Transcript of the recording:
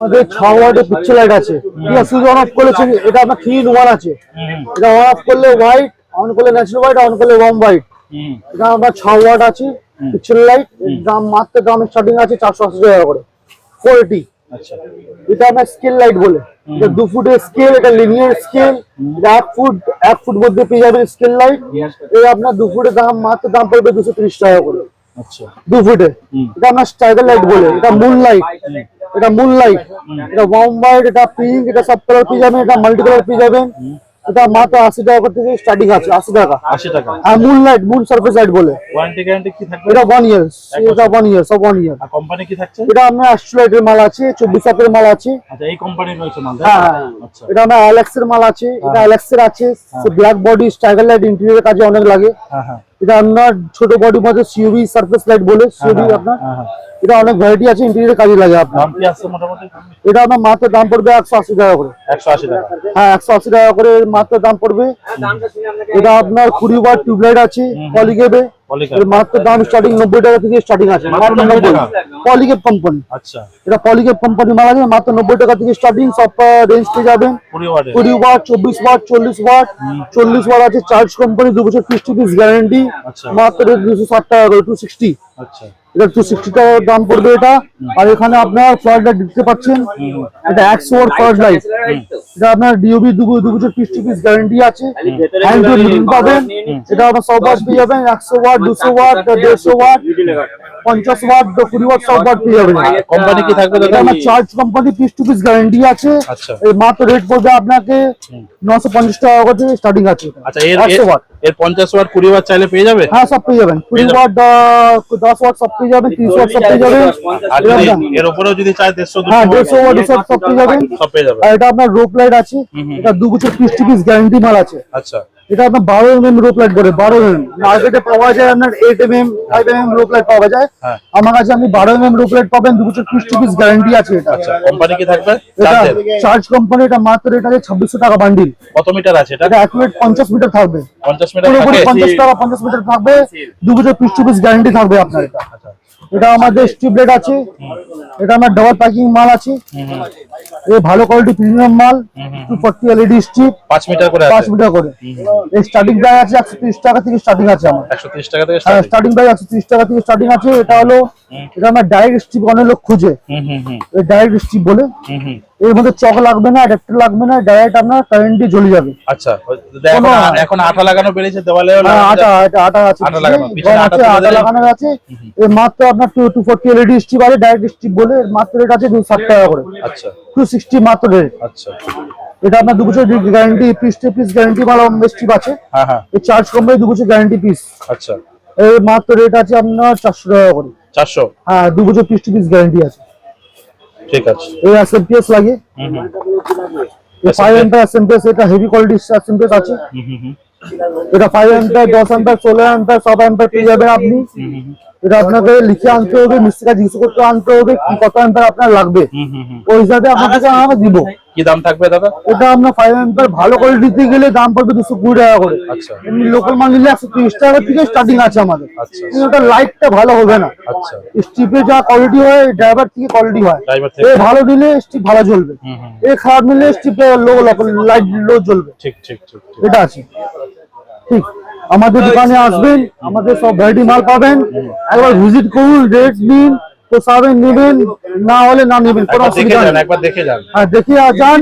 আমাদের 6 ওয়াটের picture light আছে, ঠিক আছে। সুইচ অন অফ করলে এটা আপনার 3 in 1 আছে। এটা অন অফ করলে হোয়াইট, অন করলে ন্যাচারাল হোয়াইট, অন করলে ওয়ার্ম হোয়াইট। এটা আপনার 6 ওয়াট আছে পিকচার লাইট। দাম মাত্র স্টার্টিং আছে 480 টাকা করে 480। আচ্ছা, এটা আপনার স্কেল লাইট বলে। এটা 2 ফুটের স্কেল, এটা লিনিয়ার স্কেল। এটা 1 ফুট মধ্যে পেয়ে যাবেন স্কেল লাইট। এটা আপনার 2 ফুটের দাম পড়বে 230 টাকা করে। আচ্ছা, 2 ফুটের। এটা আপনার স্টাইগার লাইট বলে। এটা মুন লাইট, এটা ওয়ার্ম হোয়াইট, এটা পিঙ্ক, এটা সব কালার পেয়ে যাবেন। এটা মাল্টি কালার পেয়ে যাবেন। এটা মাত্র 80 টাকা থেকে স্টার্টিং আছে। 80 টাকা। আর moon light, moon surface light বলে। ওয়ারেন্টি গ্যারান্টি কি থাকবে? এটা 1 ইয়ার। এটা 1 ইয়ার, সব 1 ইয়ার। আর কোম্পানি কি থাকছে? এটা আপনার অ্যাস্ট্রোলাইটের মাল আছে, 24 এর মাল আছে। আচ্ছা, এই কোম্পানির রয়েছে মাল। হ্যাঁ, আচ্ছা। এটা আপনার অ্যালেক্সের মাল আছে। এটা অ্যালেক্সের আছে। ব্ল্যাক বডি স্টাইগার লাইট ইন্টেরিয়রের কাজে অনেক লাগে। এটা আপনার ছোট বডি মধ্যে সিওবি সারফেস লাইট বলে। সিওবি আপনার এটা অনেক ভ্যারাইটি আছে, ইন্টেরিয়রের কাজে লাগে আপনার। দাম কি আছে মোটামুটি? এটা আপনার মাত্র দাম পড়বে 180 টাকা করে। 180 টাকা? হ্যাঁ, 180 টাকা করে মাত্র দাম পড়বে। এটা আপনার 20 ওয়াট টিউবলাইট আছে পলিকেবে। এর মাত্র দাম স্টার্টিং 90 টাকা থেকে স্টার্টিং আছে। মাত্র 90 টাকা। পলিকেব কোম্পানি। আচ্ছা, এটা পলিকেব কোম্পানি মাল আছে। মাত্র 90 টাকা থেকে স্টার্টিং। সব রেঞ্জ পেয়ে যাবেন। 20 ওয়াট, 24 ওয়াট, 40 ওয়াট। 40 ওয়াট আছে চার্জ কোম্পানি, 2 বছর 50 পিস গ্যারান্টি। মাত্র 260 টাকা করে, 260। আচ্ছা, এটা 260 টাকা দাম পড়বে এটা। আর এখানে আপনার ফ্লাড লাইট দেখতে পাচ্ছেন, এটা 100 ওয়াট ফ্লাড লাইট। এটা আপনার ডিওবি 2 বছর 50 পিস গ্যারান্টি আছে। হ্যান্ড টু মিডিল পাবেন। এটা আপনার সব ওয়াট পেয়ে যাবেন। 100 watt, 200 watt, 150 watt, 50 watt, 20 watt সব ওয়াট পেয়ে যাবেন। কোম্পানি কি থাকবে দাদা? আমার charge company piece to piece guarantee আছে। এই মাত্র রেট পড়বে আপনাকে 950 টাকা করে স্টার্টিং আছে। আচ্ছা, এর 50 ওয়াট 20 ওয়াট চাইলে পেয়ে যাবে? হ্যাঁ, সব পেয়ে যাবেন। 20 ওয়াট, 10 ওয়াট সব পেয়ে যাবেন। 30 ওয়াট সব পেয়ে যাবেন। আর এর উপরেও যদি চাই 150, হ্যাঁ, 150 ওয়াট সব পেয়ে যাবেন। সব পেয়ে যাবে। আর এটা আপনার রোপ লাইট আছে। এটা 2 বছর 50 পিস গ্যারান্টি মাল আছে। আচ্ছা, এটা আপনার 12 mm রোপ লাইট বলে। 12 mm মার্কেটে পাওয়া যায় আপনার 8 mm, 5 mm রোপ লাইট পাওয়া যায়। আমার কাছে আপনি 12 mm রোপ লাইট পাবেন। 2 বছর 50 পিস গ্যারান্টি আছে এটা। আচ্ছা, কোম্পানি কি থাকবে? এটা চার্জ কোম্পানি। এটা মাত্র রেট আছে 2600 টাকা বান্ডিল। কত মিটার আছে এটা? এটা অ্যাকুরেট 50 মিটার থাকবে। 50 মিটার পুরোপুরি থাকে? 50 টাকা 50 মিটার থাকবে। 2 বছর 50 পিস গ্যারান্টি থাকবে আপনার এটা। এটা আমাদের স্ট্রিপ লাইট আছে। এটা আমার ডাবল প্যাকিং মাল আছে। এই ভালো কোয়ালিটি প্রিমিয়াম মাল। 240 এলইডি স্ট্রিপ 5 মিটার করে আছে। 5 মিটার করে। এই স্টার্টিং প্রাইস আছে 130 টাকা থেকে স্টার্টিং আছে আমার। 130 টাকা থেকে স্টার্টিং প্রাইস 130 টাকা থেকে স্টার্টিং আছে। এটা হলো এটা আমার ডাইরেক্ট স্ট্রিপ অনেক লোক খুঁজে। এই ডাইরেক্ট স্ট্রিপ বলে। এর মধ্যে চক লাগবে না, অ্যাডাপ্টার লাগবে না, ডাইরেক্ট আপনার কারেন্টে জ্বলে যাবে। আচ্ছা, এখন আঠা লাগানো বেরিয়েছে দেওয়ালে। আটা আছে, আঠা লাগানো, পিছনে আটা লাগানো আছে। এই মাত্র আপনার 240 এলইডি স্ট্রিপ আছে, ডাইরেক্ট স্ট্রিপ বলে। মাত্র রেট আছে 260 টাকা করে। আচ্ছা, 260 মাত্র রেট। আচ্ছা, এটা আপনার 2 বছর guarantee, piece to piece guarantee ভালো স্ট্রিপ আছে। হ্যাঁ, এই চার্জ কোম্পানি 2 বছর গ্যারান্টি পিস। আচ্ছা, এই মাত্র রেট আছে আপনার 400 টাকা করে। 400? হ্যাঁ, 2 বছর পিস টু পিস গ্যারান্টি আছে। ঠিক আছে। এই এসএমপিএস লাগে। এই 5 এম্পিয়ার এসএমপিএস, এটা হেভি কোয়ালিটি এসএমপিএস আছে। এটা 5 এম্পিয়ার, 10 এম্পিয়ার, 16 এম্পিয়ার সব এম্পিয়ার পেয়ে যাবেন আপনি। এটা আপনাকে লিখে আনতে হবে, মিস্ত্রিকে জিজ্ঞেস করতে আনতে হবে কত এম্পিয়ার আপনার লাগবে। ওই হিসাবে আপনাকে আমরা দিব। কি দাম থাকবে দাদা? এটা আপনার 5 এম্পিয়ার ভালো কোয়ালিটিতে গেলে দাম পড়বে 220 টাকা করে। আচ্ছা, এমনি লোকাল মাল নিলে 130 টাকা থেকে স্টার্টিং আছে আমাদের। আচ্ছা, ওটা লাইটটা ভালো হবে না। আচ্ছা, স্ট্রিপে যা কোয়ালিটি হয় ড্রাইভার থেকে কোয়ালিটি হয়। এই ভালো নিলে স্ট্রিপ ভালো জ্বলবে। এই খারাপ নিলে স্ট্রিপে লো লাইট লো জ্বলবে। ঠিক ঠিক ঠিক, এটা আছে। ঠিক, আমাদের দোকানে আসবেন, আমাদের সব ভ্যারাইটি মাল পাবেন। একবার ভিজিট করুন, রেট নিন, পোষাবেন নেবেন, না হলে না নেবেন, কোনো অসুবিধা নেই। একবার দেখে যান। হ্যাঁ, দেখে যান।